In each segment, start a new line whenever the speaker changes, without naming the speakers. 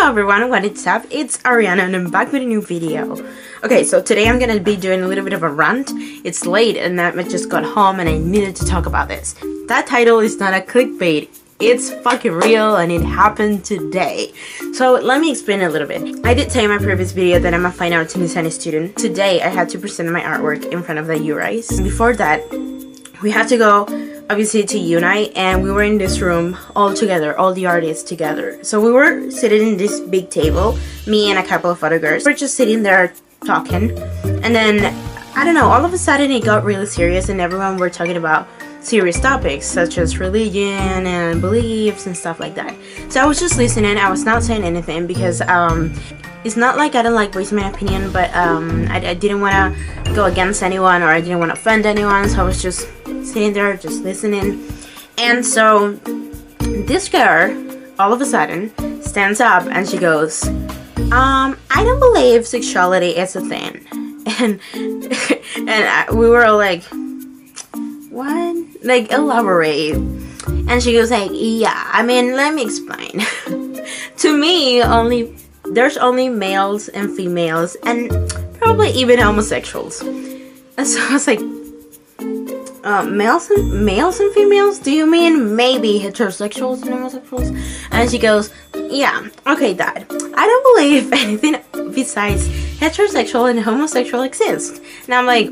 Hello everyone, what is up? It's Ariana and I'm back with a new video. Okay, so today I'm gonna be doing a little bit of a rant. It's late and I just got home and I needed to talk about this. That title is not a clickbait. It's fucking real and it happened today. So let me explain a little bit. I did say in my previous video that I'm a fine arts and design student. Today I had to present my artwork in front of the URIs. Before that, we had to go obviously to Unite, and we were in this room all together, all the artists together. So we were sitting in this big table, me and a couple of other girls. We're just sitting there talking, and then I don't know, all of a sudden it got really serious and everyone were talking about serious topics such as religion and beliefs and stuff like that. So I was just listening. I was not saying anything because it's not like I don't like voicing my opinion, but I didn't want to go against anyone or I didn't want to offend anyone, so I was just sitting there just listening. And so this girl all of a sudden stands up and she goes, I don't believe sexuality is a thing. And we were all like, what? Like, elaborate. And she goes like, yeah, I mean, let me explain. To me, there's only males and females and probably even homosexuals. And so I was like, males and females? Do you mean maybe heterosexuals and homosexuals? And she goes, yeah, okay, Dad, I don't believe anything besides heterosexual and homosexual exist. And I'm like,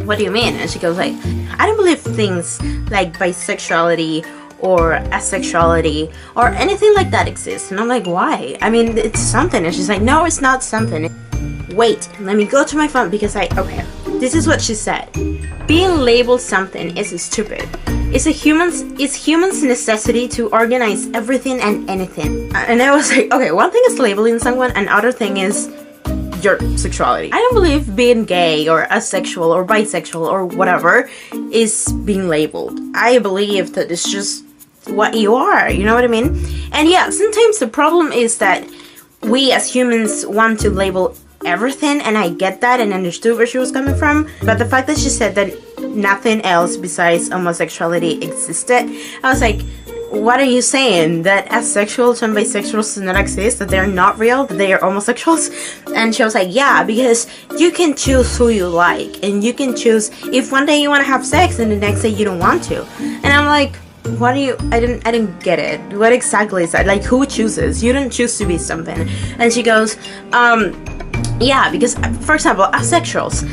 what do you mean? And she goes like, I don't believe things like bisexuality or asexuality or anything like that exists. And I'm like, why? I mean, it's something. And she's like, no, it's not something. Wait, let me go to my phone because okay, this is what she said. Being labeled something is stupid. It's humans' necessity to organize everything and anything. And I was like, okay, one thing is labeling someone, and other thing is your sexuality. I don't believe being gay or asexual or bisexual or whatever is being labeled. I believe that it's just what you are, you know what I mean? And yeah, sometimes the problem is that we as humans want to label everything, and I get that and understood where she was coming from, but the fact that she said that nothing else besides homosexuality existed, I was like, what are you saying? That asexuals and bisexuals do not exist? That they're not real? That they are homosexuals? And she was like, yeah, because you can choose who you like, and you can choose if one day you want to have sex and the next day you don't want to. And I'm like, what do you, I didn't get it. What exactly is that? Like, who chooses? You don't choose to be something. And she goes, yeah, because for example, asexuals,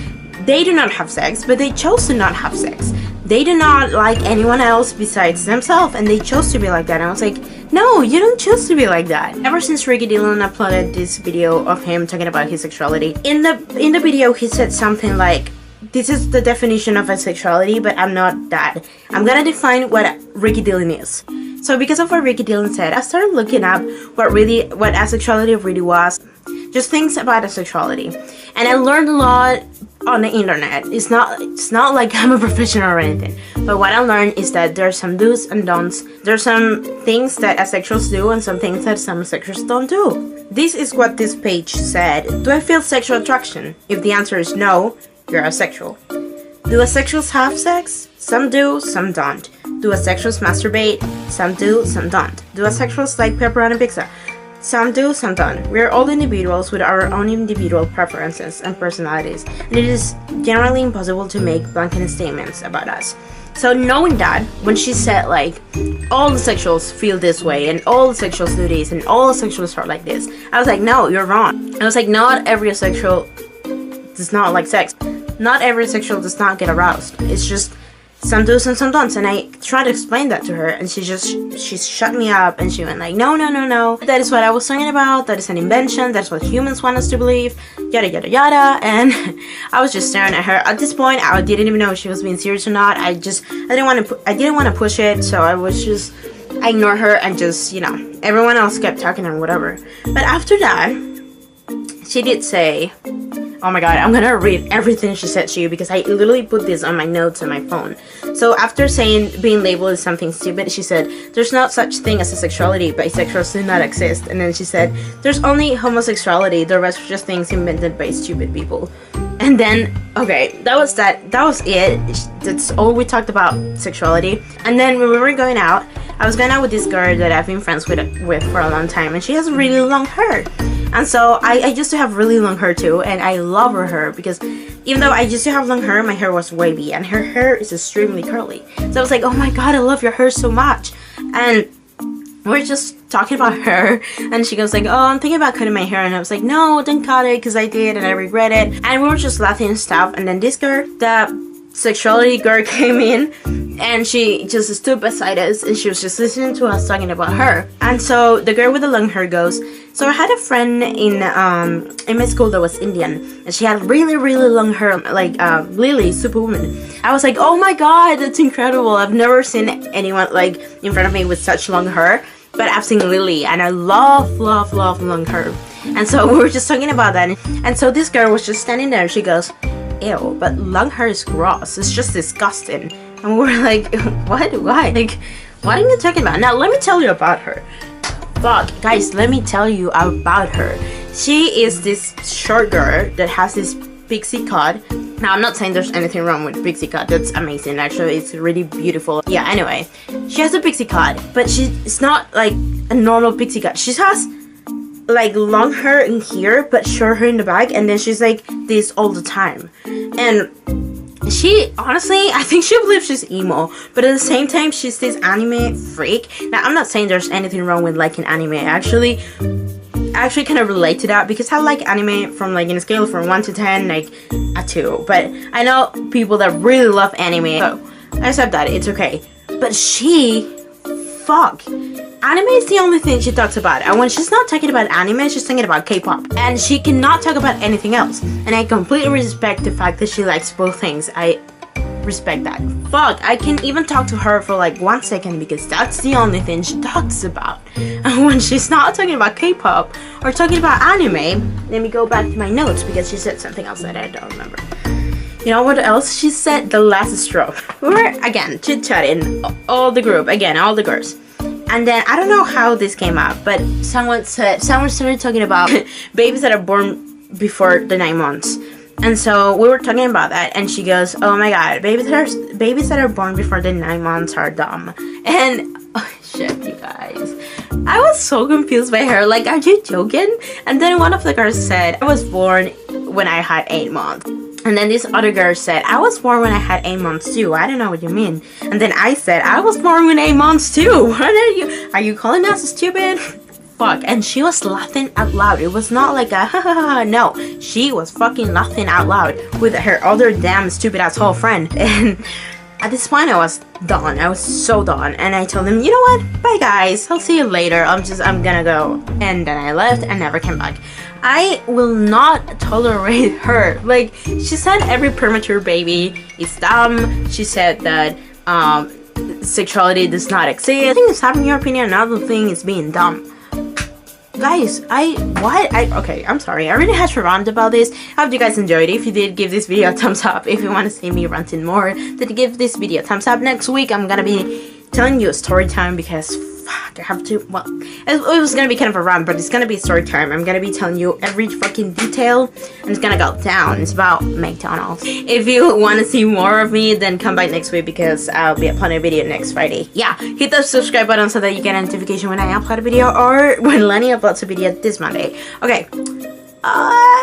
they do not have sex, but they chose to not have sex. They do not like anyone else besides themselves, and they chose to be like that. And I was like, no, you don't choose to be like that. Ever since Ricky Dillon uploaded this video of him talking about his sexuality, in the video he said something like, this is the definition of asexuality, but I'm not that. I'm gonna define what Ricky Dillon is. So because of what Ricky Dillon said, I started looking up what asexuality really was. Just things about asexuality. And I learned a lot on the internet. It's not like I'm a professional or anything. But what I learned is that there are some do's and don'ts. There's some things that asexuals do and some things that some asexuals don't do. This is what this page said. Do I feel sexual attraction? If the answer is no, you're asexual. Do asexuals have sex? Some do, some don't. Do asexuals masturbate? Some do, some don't. Do asexuals like pepperoni pizza? Some do, some don't. We are all individuals with our own individual preferences and personalities, and it is generally impossible to make blanket statements about us. So knowing that, when she said like, all the sexuals feel this way, and all the sexuals do this, and all the sexuals are like this, I was like, no, you're wrong. I was like, not every asexual does not like sex. Not every asexual does not get aroused. It's just some do's and some don'ts. And I tried to explain that to her, and she shut me up, and she went like, no, that is what I was talking about, that is an invention, that's what humans want us to believe, yada yada yada. And I was just staring at her. At this point, I didn't even know if she was being serious or not. I didn't want to push it, so I ignored her and just, you know, everyone else kept talking and whatever. But after that, she did say, oh my god, I'm gonna read everything she said to you because I literally put this on my notes on my phone. So after saying being labeled as something stupid, she said, there's not such thing as a sexuality, bisexuals do not exist. And then she said, there's only homosexuality, the rest are just things invented by stupid people. And then, okay, that was it. That's all we talked about sexuality. And then when we were going out, I was going out with this girl that I've been friends with for a long time, and she has really long hair. And so I used to have really long hair too, and I love her hair because even though I used to have long hair, my hair was wavy, and her hair is extremely curly. So I was like, oh my god, I love your hair so much. And we're just talking about her, and she goes like, oh, I'm thinking about cutting my hair, and I was like, no, don't cut it, because I did and I regret it. And we were just laughing and stuff, and then this girl, the sexuality girl, came in, and she just stood beside us, and she was just listening to us talking about her. And so the girl with the long hair goes, so I had a friend in my school that was Indian, and she had really long hair, like Lily, Superwoman. I was like, oh my god, that's incredible. I've never seen anyone like in front of me with such long hair, but I've seen Lily, and I love long hair. And so we were just talking about that, and so this girl was just standing there, and she goes, ew, but long hair is gross, it's just disgusting. And we were like, what? Why? Like, what are you talking about? Now let me tell you about her. Fuck, guys, let me tell you about her. She is this short girl that has this pixie cut. Now, I'm not saying there's anything wrong with pixie cut. That's amazing. Actually, it's really beautiful. Yeah, anyway. She has a pixie cut, but it's not like a normal pixie cut. She has like long hair in here, but short hair in the back, and then she's like this all the time. And she, honestly, I think she believes she's emo, but at the same time, she's this anime freak. Now, I'm not saying there's anything wrong with liking anime. I actually kind of relate to that, because I like anime from like in a scale from 1 to 10, like a 2. But I know people that really love anime, so I accept that, it's okay. But fuck, anime is the only thing she talks about, and when she's not talking about anime, she's talking about K-pop, and she cannot talk about anything else. And I completely respect the fact that she likes both things. I respect that. Fuck, I can even talk to her for like 1 second, because that's the only thing she talks about. And when she's not talking about K-pop or talking about anime, let me go back to my notes, because she said something else that I don't remember. You know what else she said? The last straw. We were again chit-chatting, all the group, again, all the girls. And then I don't know how this came up, but someone started talking about babies that are born before the 9 months. And so we were talking about that, and she goes, oh my god, babies that are born before the 9 months are dumb. And oh shit, you guys, I was so confused by her, like, are you joking? And then one of the girls said, I was born when I had 8 months. And then this other girl said, I was born when I had 8 months too. I don't know what you mean. And then I said, I was born when 8 months too. What are you calling us stupid? Fuck. And she was laughing out loud. It was not like a ha ha ha. No, she was fucking laughing out loud with her other damn stupid asshole friend. And at this point I was done. I was so done. And I told them, you know what? Bye guys. I'll see you later. I'm gonna go. And then I left and never came back. I will not tolerate her. Like, she said every premature baby is dumb. She said that sexuality does not exist. I think it's having your opinion, another thing is being dumb. Guys, okay, I'm sorry. I really had to rant about this. I hope you guys enjoyed it. If you did, give this video a thumbs up. If you want to see me ranting more, then give this video a thumbs up. Next week, I'm gonna be telling you a story time, because fuck, I have to, well, it was gonna be kind of a rant, but it's gonna be story time. I'm gonna be telling you every fucking detail, and it's gonna go down. It's about McDonald's. If you want to see more of me, then come back next week, because I'll be uploading a video next Friday. Yeah, hit the subscribe button so that you get a notification when I upload a video, or when Leni uploads a video this Monday. Okay,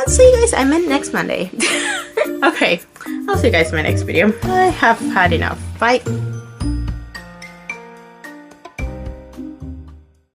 see you guys, I meant next Monday. Okay, I'll see you guys in my next video. I have had enough. Bye.